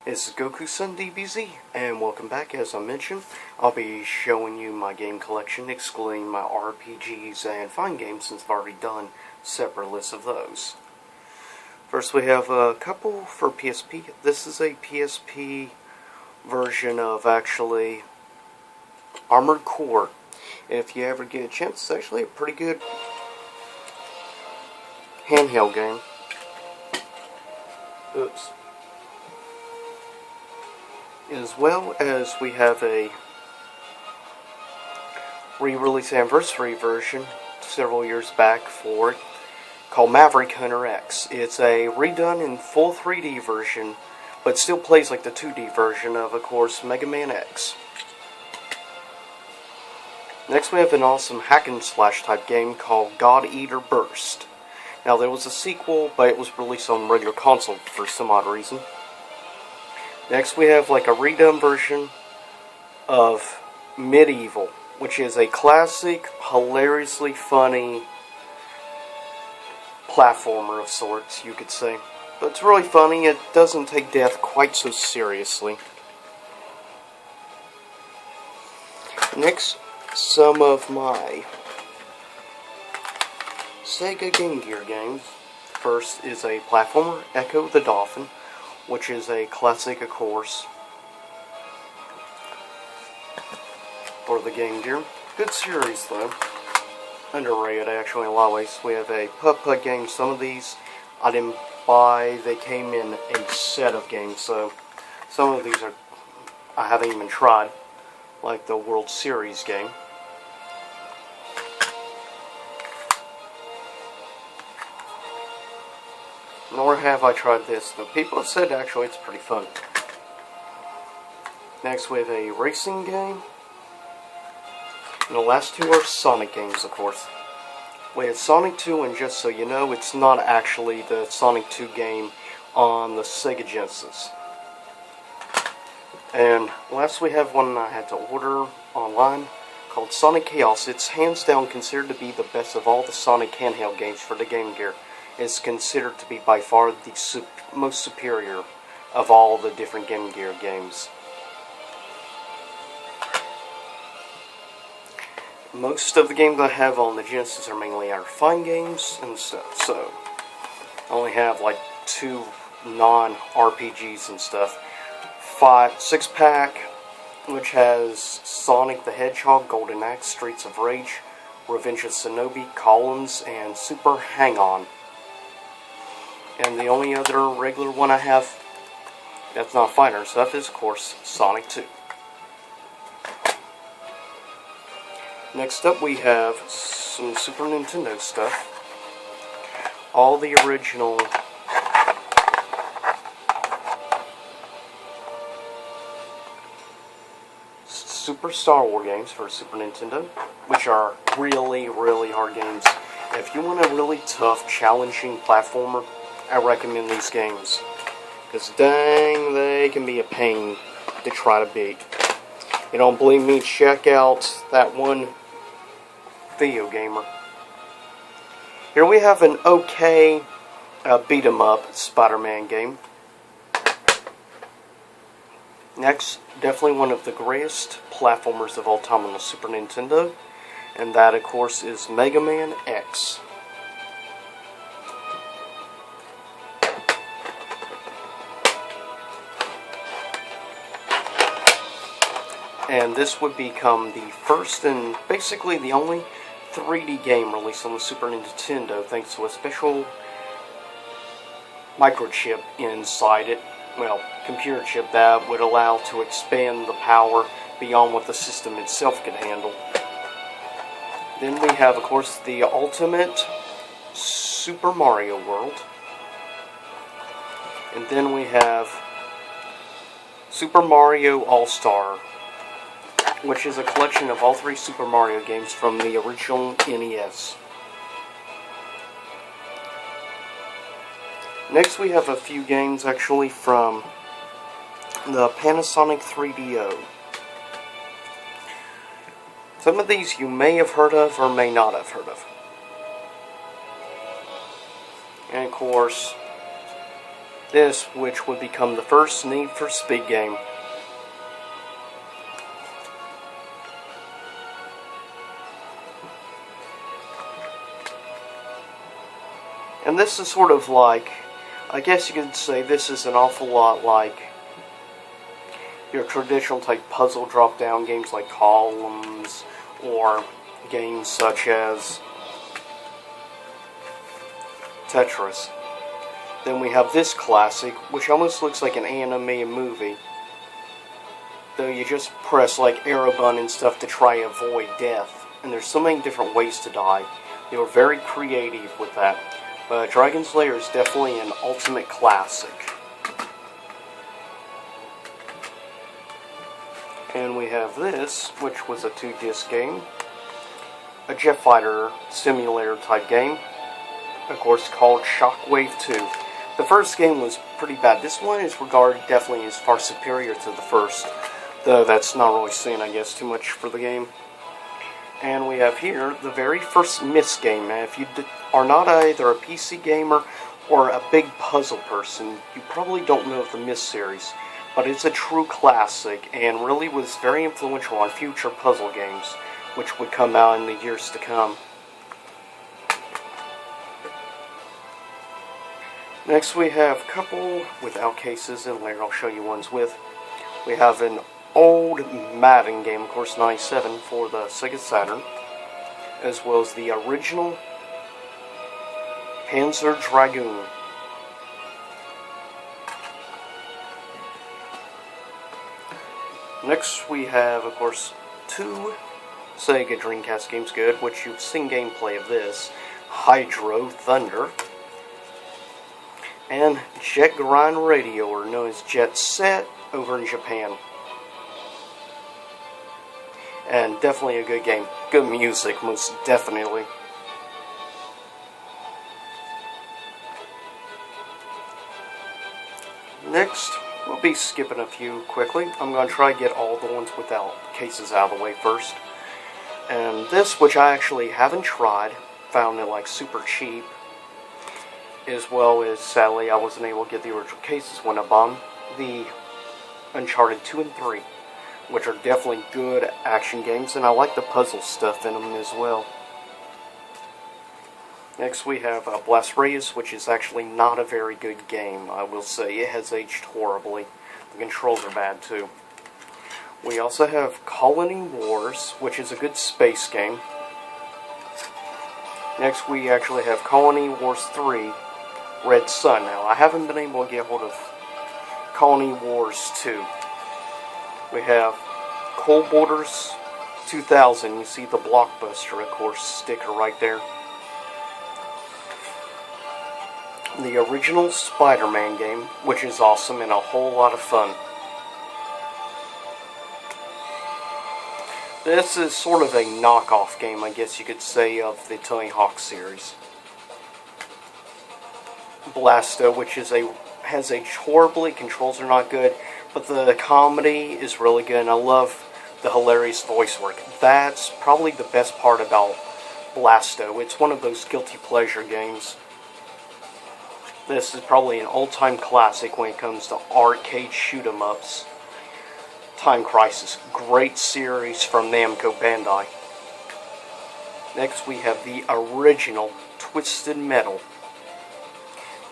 This is Goku-san DBZ, and welcome back. As I mentioned, I'll be showing you my game collection, excluding my RPGs and fine games, since I've already done separate lists of those. First, we have a couple for PSP. This is a PSP version of, actually, Armored Core. If you ever get a chance, it's actually a pretty good handheld game. Oops. As well as we have a re-release anniversary version several years back for it called Maverick Hunter X. It's a redone in full 3D version, but still plays like the 2D version of course, Mega Man X. Next we have an awesome hack and slash type game called God Eater Burst. Now there was a sequel, but it was released on regular console for some odd reason. Next we have like a redone version of Medieval, which is a classic, hilariously funny platformer of sorts, you could say. But it's really funny, it doesn't take death quite so seriously. Next, some of my Sega Game Gear games. First is a platformer, Echo the Dolphin, which is a classic, of course, for the Game Gear. Good series, though. Underrated, actually, in a lot of ways. We have a putt-putt game. Some of these I didn't buy. They came in a set of games, so some of these I haven't even tried, like the World Series game. Nor have I tried this, but people have said actually it's pretty fun. Next we have a racing game. And the last two are Sonic games, of course. We have Sonic 2, and just so you know, it's not actually the Sonic 2 game on the Sega Genesis. And last we have one I had to order online called Sonic Chaos. It's hands down considered to be the best of all the Sonic handheld games for the Game Gear. It's considered to be by far the most superior of all the different Game Gear games. Most of the games I have on the Genesis are mainly our fine games and stuff, so I only have like 2 non-RPGs and stuff. 6-pack, which has Sonic the Hedgehog, Golden Axe, Streets of Rage, Revenge of Shinobi, Collins, and Super Hang-On. And the only other regular one I have that's not fighter stuff is, of course, Sonic 2. Next up we have some Super Nintendo stuff. All the original Super Star Wars games for Super Nintendo, which are really, really hard games. If you want a really tough, challenging platformer, I recommend these games, because dang, they can be a pain to try to beat. You don't believe me? Check out that one video gamer. Here we have an okay beat-em-up Spider-Man game. Next, definitely one of the greatest platformers of all time on the Super Nintendo, and that, of course, is Mega Man X. And this would become the first and basically the only 3D game released on the Super Nintendo, thanks to a special microchip inside it, well, computer chip that would allow to expand the power beyond what the system itself could handle. Then we have, of course, the ultimate Super Mario World. And then we have Super Mario All-Star, which is a collection of all 3 Super Mario games from the original NES. Next we have a few games actually from the Panasonic 3DO. Some of these you may have heard of or may not have heard of. And of course, This, which would become the first Need for Speed game. And this is sort of like, I guess you could say this is an awful lot like your traditional type puzzle drop-down games like Columns, or games such as Tetris. Then we have this classic, which almost looks like an anime movie. Though you just press like arrow button and stuff to try and avoid death. And there's so many different ways to die. They were very creative with that. But Dragon's Lair is definitely an ultimate classic. And we have this, which was a 2-disc game. A jet fighter simulator type game. Of course, called Shockwave 2. The first game was pretty bad. This one is regarded definitely as far superior to the first. Though that's not really saying, I guess, too much for the game. And we have here the very first Myst game. Now, if you are not either a PC gamer or a big puzzle person, you probably don't know of the Myst series. But it's a true classic and really was very influential on future puzzle games, which would come out in the years to come. Next we have a couple without cases, and later I'll show you ones with. We have an old Madden game, of course 97, for the Sega Saturn, as well as the original Panzer Dragoon. Next we have, of course, 2 Sega Dreamcast games good, which you've seen gameplay of this. Hydro Thunder and Jet Grind Radio, or known as Jet Set, over in Japan. And definitely a good game. Good music, most definitely. Next, we'll be skipping a few quickly. I'm going to try to get all the ones without cases out of the way first. And this, which I actually haven't tried, found it like super cheap, as well as, sadly, I wasn't able to get the original cases when I bought them, the Uncharted 2 and 3, which are definitely good action games, and I like the puzzle stuff in them as well. Next we have Blast Radius, which is actually not a very good game, I will say. It has aged horribly. The controls are bad too. We also have Colony Wars, which is a good space game. Next we actually have Colony Wars 3, Red Sun. Now, I haven't been able to get hold of Colony Wars 2. We have Cold Borders 2000. You see the Blockbuster, of course, sticker right there. The original Spider-Man game, which is awesome and a whole lot of fun. This is sort of a knockoff game, I guess you could say, of the Tony Hawk series. Blasto, which is has aged horribly. Controls are not good, but the comedy is really good, and I love the hilarious voice work. That's probably the best part about Blasto. It's one of those guilty pleasure games. This is probably an all-time classic when it comes to arcade shoot-em-ups. Time Crisis, great series from Namco Bandai. Next we have the original Twisted Metal,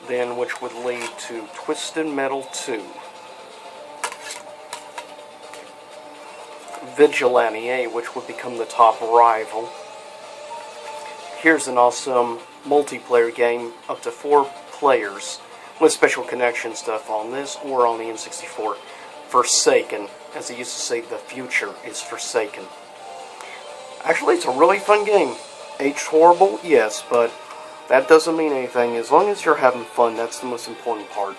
then which would lead to Twisted Metal 2. Vigilante A, which would become the top rival. Here's an awesome multiplayer game, up to 4 players, with special connection stuff on this or on the N64. Forsaken, as they used to say, the future is forsaken. Actually, it's a really fun game. Aged horrible, yes, but that doesn't mean anything. As long as you're having fun, that's the most important part.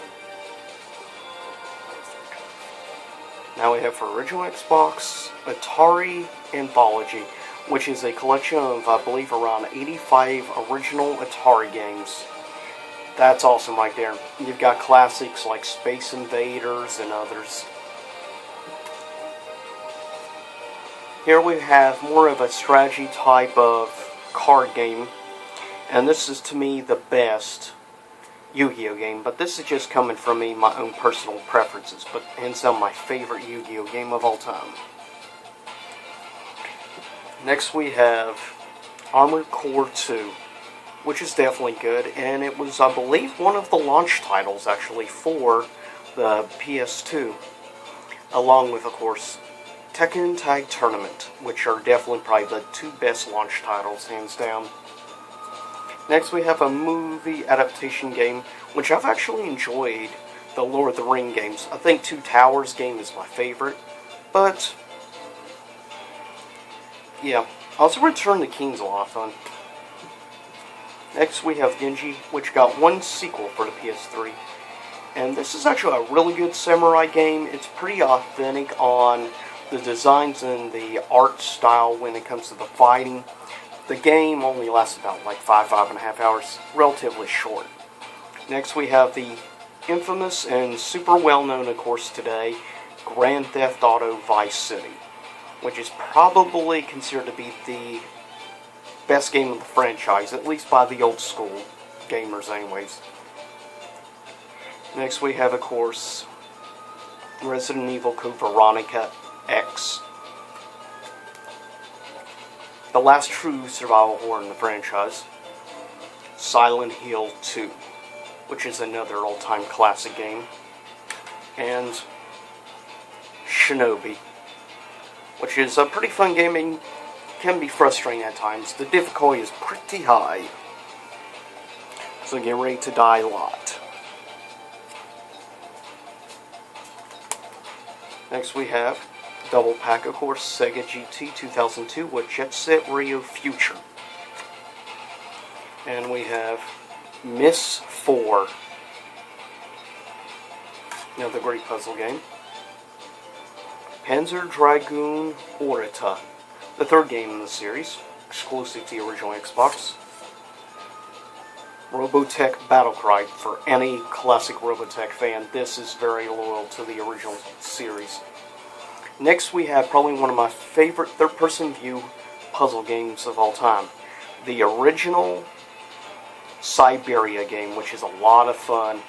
Now we have for original Xbox, Atari Anthology, which is a collection of, I believe, around 85 original Atari games. That's awesome right there. You've got classics like Space Invaders and others. Here we have more of a strategy type of card game, and this is to me the best Yu-Gi-Oh game, but this is just coming from me, my own personal preferences, but hands down my favorite Yu-Gi-Oh game of all time. Next we have Armored Core 2, which is definitely good, and it was, I believe, one of the launch titles, actually, for the PS2, along with, of course, Tekken Tag Tournament, which are definitely probably the two best launch titles, hands down. Next we have a movie adaptation game, which I've actually enjoyed, the Lord of the Rings games. I think Two Towers game is my favorite, but yeah, also Return to King's a lot of fun. Next we have Genji, which got one sequel for the PS3. And this is actually a really good samurai game. It's pretty authentic on the designs and the art style when it comes to the fighting. The game only lasts about like 5.5 hours, relatively short. Next we have the infamous and super well known, of course, today, Grand Theft Auto Vice City, which is probably considered to be the best game of the franchise, at least by the old school gamers anyways. Next we have, of course, Resident Evil Code Veronica X, the last true survival horror in the franchise. Silent Hill 2, which is another all-time classic game. And Shinobi, which is a pretty fun game and can be frustrating at times. The difficulty is pretty high, so get ready to die a lot. Next we have double pack, of course, Sega GT 2002 with Jet Set Radio Future. And we have Miss 4, another great puzzle game. Panzer Dragoon Orita, the third game in the series, exclusive to the original Xbox. Robotech Battlecry, for any classic Robotech fan, this is very loyal to the original series. Next we have probably one of my favorite third-person view puzzle games of all time. The original Siberia game, which is a lot of fun.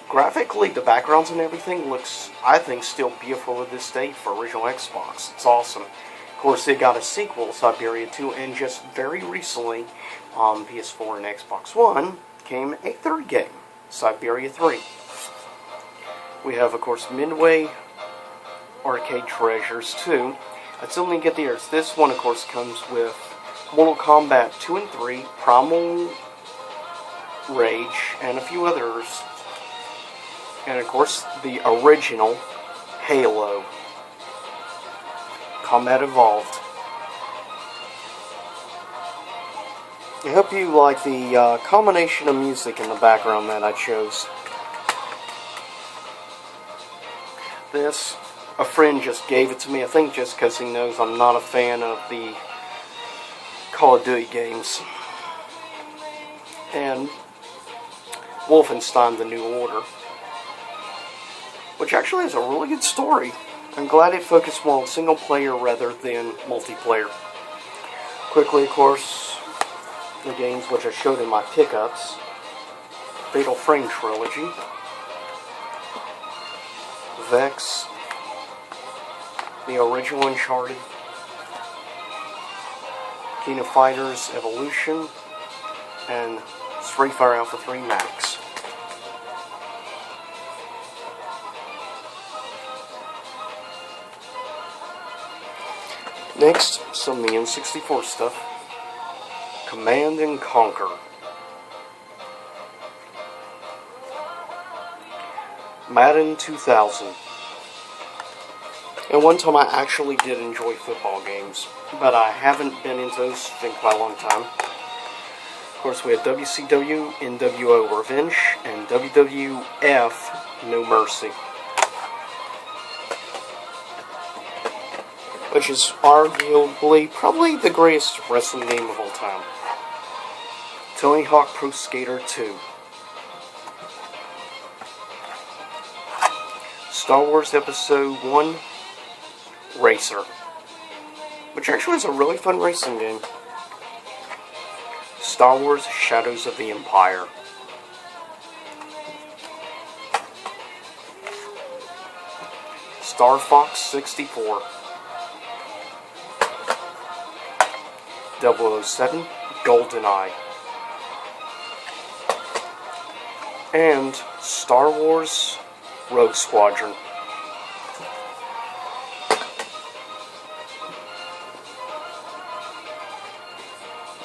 Graphically, the backgrounds and everything looks, I think, still beautiful to this day for original Xbox. It's awesome. Of course, it got a sequel, Siberia 2, and just very recently, on PS4 and Xbox One, came a third game, Siberia 3. We have, of course, Midway Arcade Treasures 2. I still need to get the ears. This one, of course, comes with Mortal Kombat 2 and 3, Primal Rage, and a few others. And, of course, the original Halo, Combat Evolved. I hope you like the combination of music in the background that I chose. This, a friend just gave it to me, I think just because he knows I'm not a fan of the Call of Duty games. And Wolfenstein: The New Order, which actually has a really good story. I'm glad it focused more on single player rather than multiplayer. Quickly, of course, the games which I showed in my pickups: Fatal Frame Trilogy, Vex, the original Uncharted, King of Fighters Evolution, and Street Fighter Alpha 3 Max. Next, some of the N64 stuff. Command and Conquer, Madden 2000. And one time I actually did enjoy football games, but I haven't been into those in quite a long time. Of course, we have WCW NWO Revenge and WWF No Mercy, which is arguably probably the greatest wrestling game of all time. Tony Hawk Pro Skater 2, Star Wars Episode 1 Racer, which actually is a really fun racing game. Star Wars Shadows of the Empire, Star Fox 64, 007, GoldenEye, and Star Wars Rogue Squadron.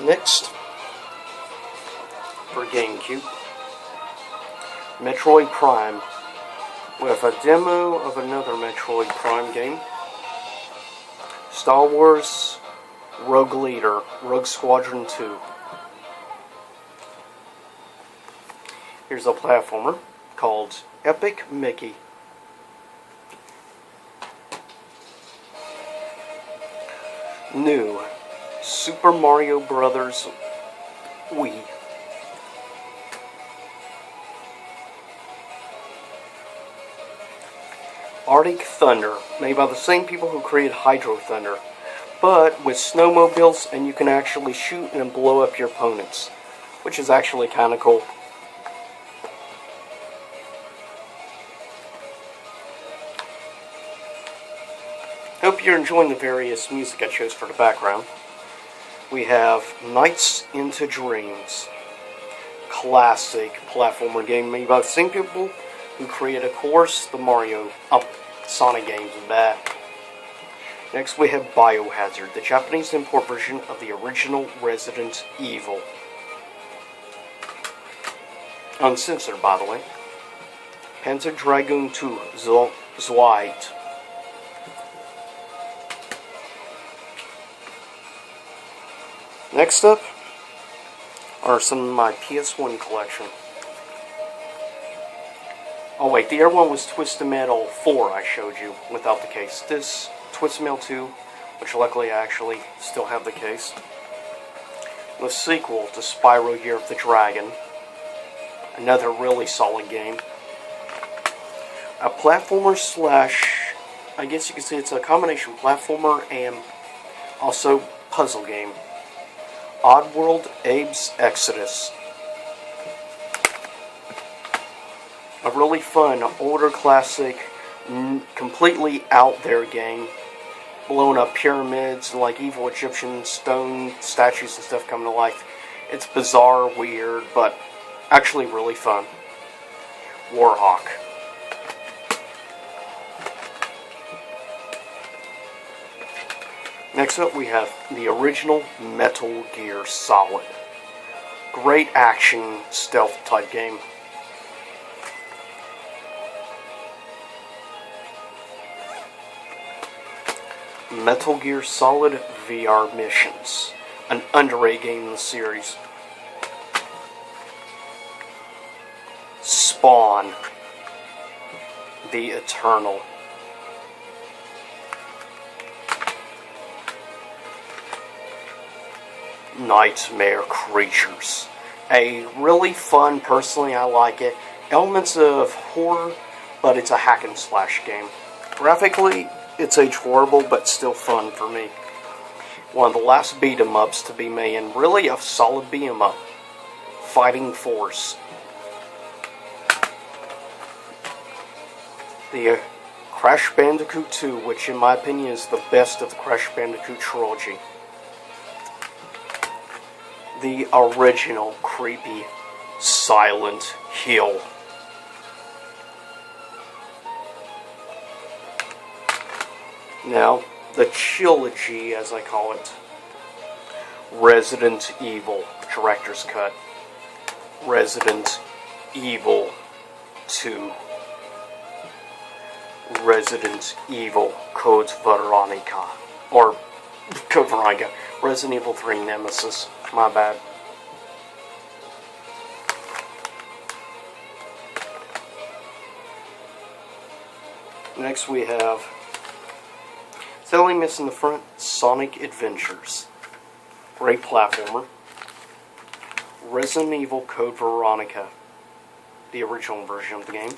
Next, for GameCube, Metroid Prime, with a demo of another Metroid Prime game, Star Wars Rogue Leader, Rogue Squadron 2. Here's a platformer called Epic Mickey. New Super Mario Brothers Wii. Arctic Thunder, made by the same people who created Hydro Thunder, but with snowmobiles, and you can actually shoot and blow up your opponents, which is actually kind of cool. Hope you're enjoying the various music I chose for the background. We have Nights into Dreams, classic platformer game made by the same people who created, of course, the Sonic games and that. Next we have Biohazard, the Japanese import version of the original Resident Evil. Uncensored, by the way. Panzer Dragoon 2, Zweit. Next up are some of my PS1 collection. Oh wait, the other one was Twisted Metal 4 I showed you without the case. This, Twisted Metal 2, which luckily I actually still have the case. The sequel to Spyro Year of the Dragon. Another really solid game. A platformer slash, I guess you could say it's a combination platformer and also puzzle game. Oddworld Abe's Exodus. A really fun, older classic, completely out there game. Blowing up pyramids and like evil Egyptian stone statues and stuff coming to life. It's bizarre, weird, but actually really fun. Warhawk. Next up we have the original Metal Gear Solid. Great action, stealth type game. Metal Gear Solid VR Missions. An underrated game in the series. Spawn. The Eternal. Nightmare Creatures. A really fun, personally I like it. Elements of horror, but it's a hack and slash game. Graphically, it's aged horrible, but still fun for me. One of the last beat 'em ups to be made, and really a solid beat 'em up. Fighting Force. The Crash Bandicoot 2, which in my opinion is the best of the Crash Bandicoot trilogy. The original creepy Silent Hill. Now, the trilogy, as I call it. Resident Evil Director's Cut. Resident Evil 2. Resident Evil Code Veronica. Or, Code Veronica. Resident Evil 3 Nemesis. My bad. Next we have, sadly missing the front, Sonic Adventures. Great platformer. Resident Evil Code Veronica. The original version of the game.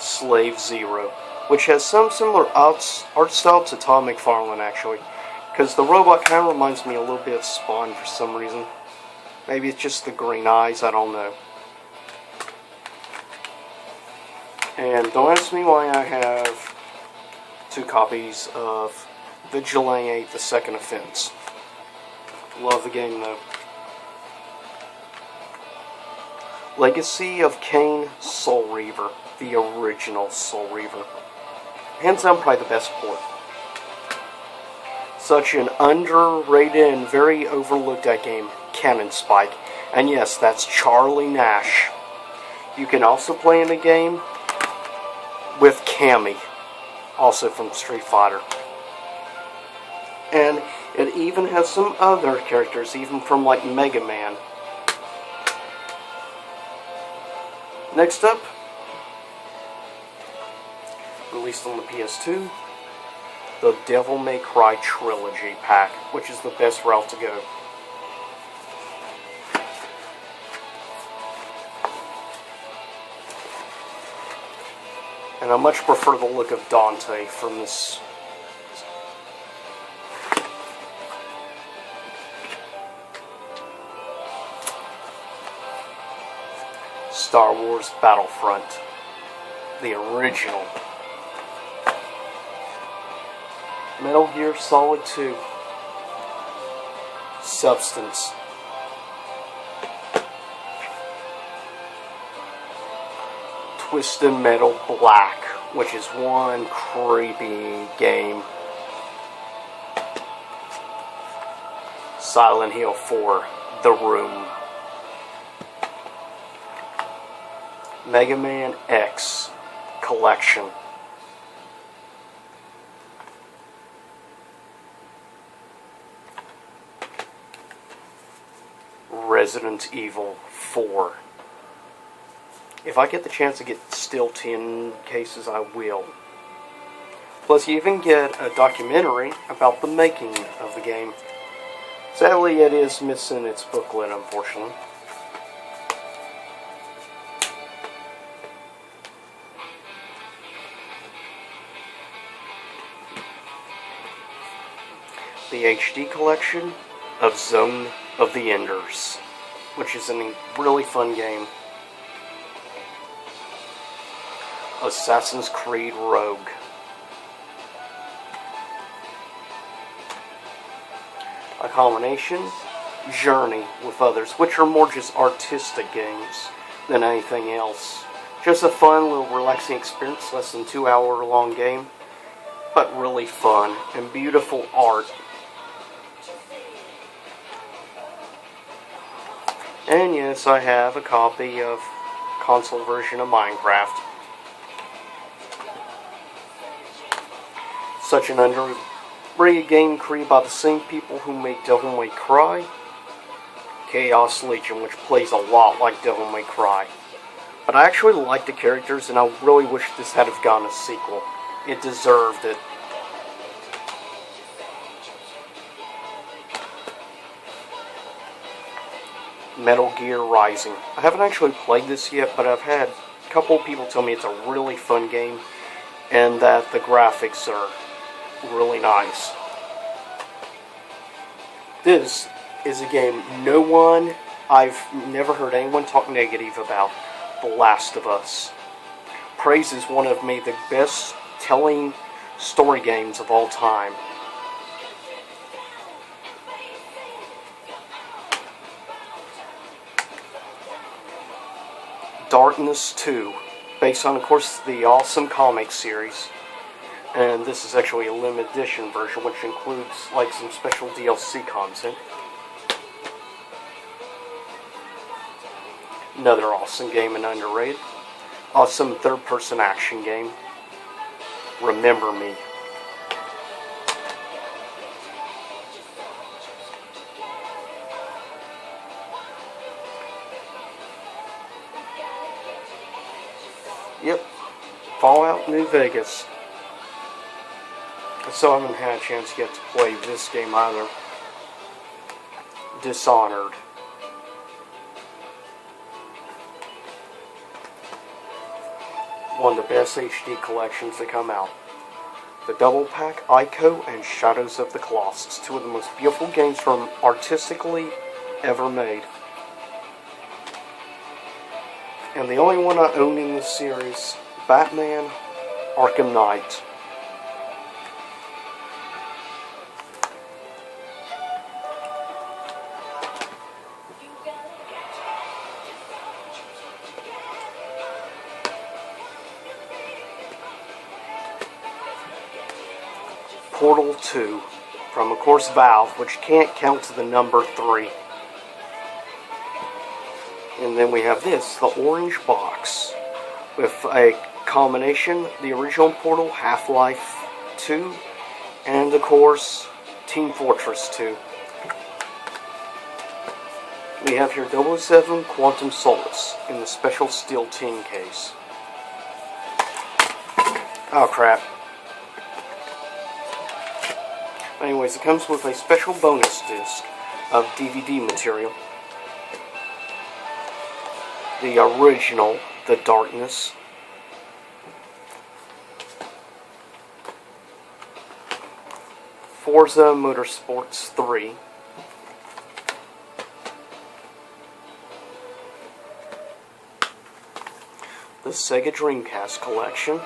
Slave Zero, which has some similar art style to Todd McFarlane actually, because the robot kind of reminds me a little bit of Spawn for some reason. Maybe it's just the green eyes, I don't know. And don't ask me why I have 2 copies of Vigilante: The Second Offense. Love the game though. Legacy of Kain Soul Reaver. The original Soul Reaver. Hands down probably the best port. Such an underrated and very overlooked game, Cannon Spike. And yes, that's Charlie Nash. You can also play in the game with Cammy, also from Street Fighter. And it even has some other characters, even from like Mega Man. Next up, released on the PS2, the Devil May Cry Trilogy Pack, which is the best route to go. And I much prefer the look of Dante from this. Star Wars Battlefront, the original. Metal Gear Solid 2, Substance. Twisted Metal Black, which is one creepy game. Silent Hill 4, The Room. Mega Man X Collection. Resident Evil 4. If I get the chance to get still 10 cases, I will. Plus, you even get a documentary about the making of the game. Sadly, it is missing its booklet, unfortunately. The HD collection of Zone of the Enders, which is a really fun game. Assassin's Creed Rogue. A combination Journey with others, which are more just artistic games than anything else. Just a fun little relaxing experience, less than 2 hour long game, but really fun and beautiful art. And yes, I have a copy of console version of Minecraft. Such an underrated game created by the same people who made Devil May Cry, Chaos Legion, which plays a lot like Devil May Cry. But I actually like the characters, and I really wish this had have gotten a sequel. It deserved it. Metal Gear Rising. I haven't actually played this yet, but I've had a couple of people tell me it's a really fun game and that the graphics are really nice. This is a game I've never heard anyone talk negative about. The Last of Us. Praise is one of maybe the best telling story games of all time. Darkness 2, based on, of course, the awesome comic series. And this is actually a limited edition version, which includes, like, some special DLC content. Another awesome game and underrated. Awesome third-person action game. Remember Me. Yep, Fallout New Vegas. I still haven't had a chance yet to play this game either. Dishonored. One of the best HD collections that come out. The double pack, Ico, and Shadows of the Colossus. Two of the most beautiful games from artistically ever made. And the only one I own in this series Batman Arkham Knight. Portal 2 from, of course, Valve, which can't count to the number 3. And then we have this, the orange box, with a combination, the original Portal, Half-Life 2, and, of course, Team Fortress 2. We have here 007 Quantum Solace in the special steel tin case. Oh, crap. Anyways, it comes with a special bonus disc of DVD material. The original, The Darkness. Forza Motorsports 3. The Sega Dreamcast Collection.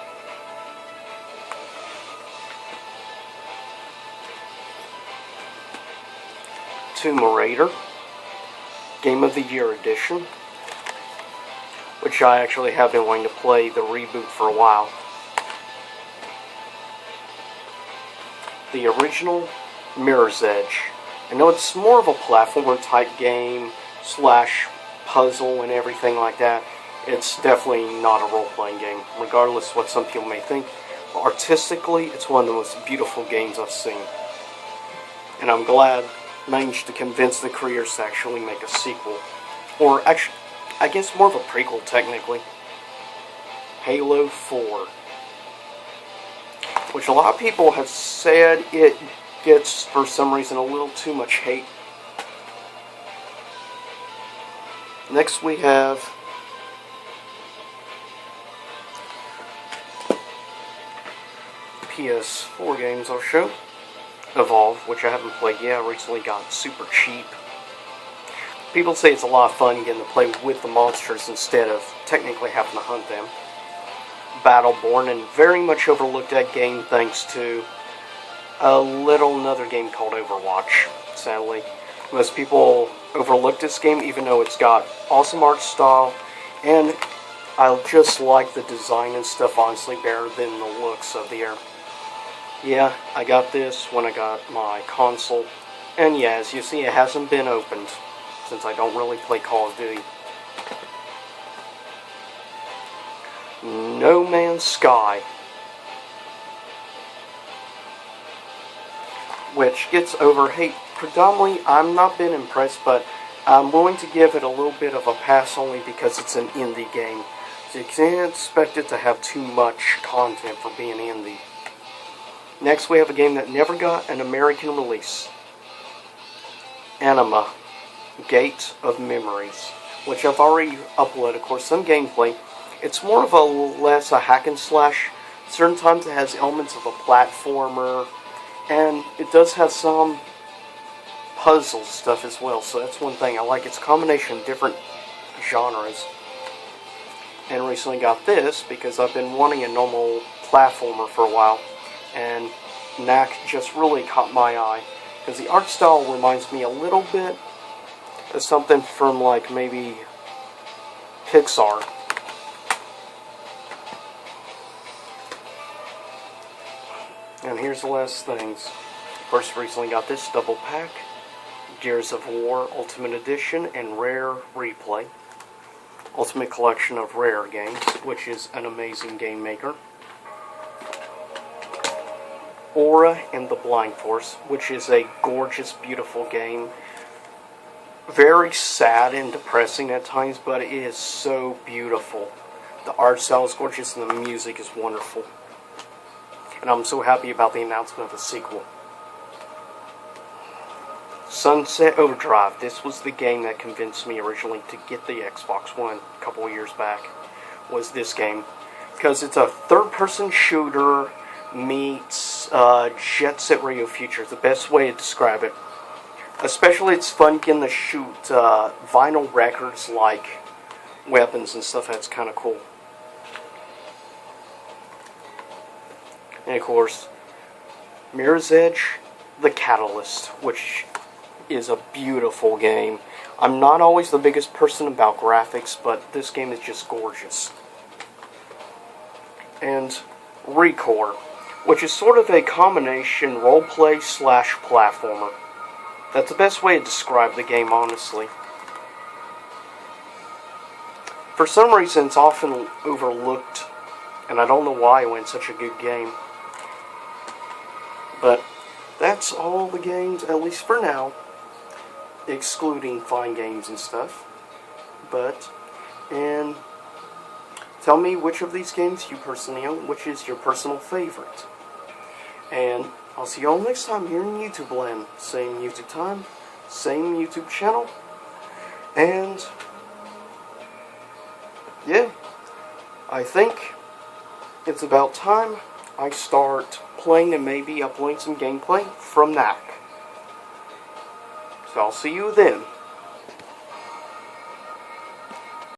Tomb Raider, Game of the Year Edition, which I actually have been wanting to play the reboot for a while. The original Mirror's Edge. I know it's more of a platformer type game slash puzzle and everything like that. It's definitely not a role-playing game, regardless of what some people may think. But artistically, it's one of the most beautiful games I've seen. And I'm glad managed to convince the creators to actually make a sequel. Or actually, I guess more of a prequel technically. Halo 4. Which a lot of people have said it gets, for some reason, a little too much hate. Next we have PS4 games I'll show. Evolve, which I haven't played yet. I recently got super cheap. People say it's a lot of fun getting to play with the monsters instead of technically having to hunt them. Battleborn, and very much overlooked that game thanks to another game called Overwatch, sadly. Most people overlook this game even though it's got awesome art style, and I just like the design and stuff honestly better than the looks of the air. Yeah, I got this when I got my console, and yeah, as you see, it hasn't been opened, since I don't really play Call of Duty. No Man's Sky, which gets over hate. Predominantly, I'm not been impressed, but I'm willing to give it a little bit of a pass only because it's an indie game. So you can't expect it to have too much content for being indie. Next, we have a game that never got an American release. Anima, Gate of Memories, which I've already uploaded, of course, some gameplay. It's more of less a hack and slash. Certain times it has elements of a platformer, and it does have some puzzle stuff as well, so that's one thing I like. It's a combination of different genres. And recently got this because I've been wanting a normal platformer for a while. And Knack just really caught my eye, because the art style reminds me a little bit of something from like maybe Pixar. And here's the last things. First, recently got this double pack, Gears of War Ultimate Edition and Rare Replay. Ultimate Collection of Rare games, which is an amazing game maker. Aura and the Blind Force, which is a gorgeous, beautiful game. Very sad and depressing at times, but it is so beautiful. The art style is gorgeous and the music is wonderful. And I'm so happy about the announcement of a sequel. Sunset Overdrive. This was the game that convinced me originally to get the Xbox One a couple of years back. Was this game. Because it's a third-person shooter meets Jet Set Radio Future. The best way to describe it. Especially it's fun getting to shoot vinyl records like weapons and stuff. That's kind of cool. And of course, Mirror's Edge, The Catalyst, which is a beautiful game. I'm not always the biggest person about graphics, but this game is just gorgeous. And Recore, which is sort of a combination roleplay slash platformer. That's the best way to describe the game, honestly. For some reason, it's often overlooked, and I don't know why it went such a good game. But that's all the games, at least for now, excluding fine games and stuff. And tell me which of these games you personally own, which is your personal favorite. And I'll see you all next time here in YouTube Land. Same YouTube time, same YouTube channel, and yeah, I think it's about time I start playing and maybe uploading some gameplay from NAC. So I'll see you then.